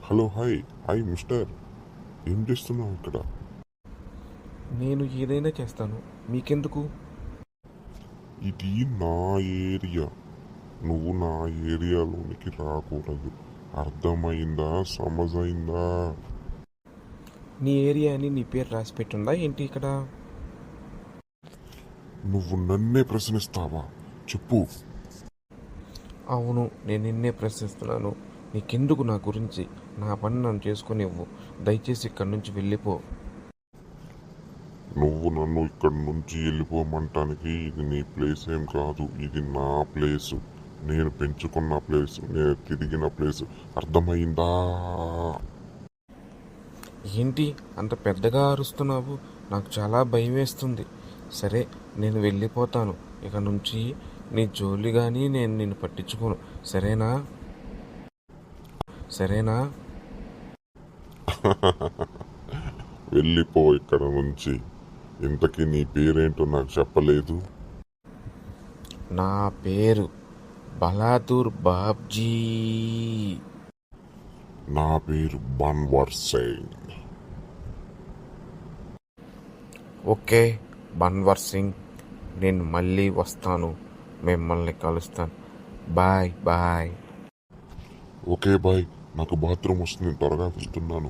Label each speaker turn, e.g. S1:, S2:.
S1: Hello hi hi mister, ఏం చేస్తున్నావు ఇక్కడ?
S2: నేను ఏదైనా చేస్తాను, మీకెందుకు?
S1: ఇది నా ఏరియా, నువ్వు నా ఏరియాలోనికి రాకూడదు. అర్థమైందా? సమజైందా?
S2: నీ ఏరియా అని నీ పేరు రాసి పెట్టుందా ఏంటి ఇక్కడ?
S1: నువ్వు నన్నే ప్రశ్నిస్తావా? చెప్పు.
S2: అవును, నేను నిన్నే ప్రశ్నిస్తున్నాను. నీకెందుకు నా గురించి? నా పని నన్ను చేసుకునివ్వు. దయచేసి ఇక్కడి నుంచి వెళ్ళిపో.
S1: నువ్వు నన్ను ఇక్కడి నుంచి వెళ్ళిపోమంటానికి ఇది నీ ప్లేస్ ఏం కాదు, ఇది నా ప్లేసు. నేను పెంచుకున్న ప్లేసు, నేను తిరిగిన ప్లేసు. అర్థమైందా?
S2: ఏంటి అంత పెద్దగా అరుస్తున్నావు? నాకు చాలా భయం వేస్తుంది. సరే, నేను వెళ్ళిపోతాను. ఇక నుంచి నీ జోలి కానీ నేను నిన్ను పట్టించుకోను. సరేనా? సరేనా?
S1: వెళ్ళిపో ఇక్కడ నుంచి. ఇంతకీ నీ పేరేంటో నాకు చెప్పలేదు.
S2: నా పేరు బలాదూర్ బాబ్జీ.
S1: నా పేరు బన్వర్ సింగ్.
S2: ఓకే బన్వర్ సింగ్, నేను మళ్ళీ వస్తాను, మిమ్మల్ని కలుస్తాను. Bye bye.
S1: ఓకే బాయ్, నాకు బాత్రూమ్ వస్తుంది, త్వరగా వెళ్తున్నాను.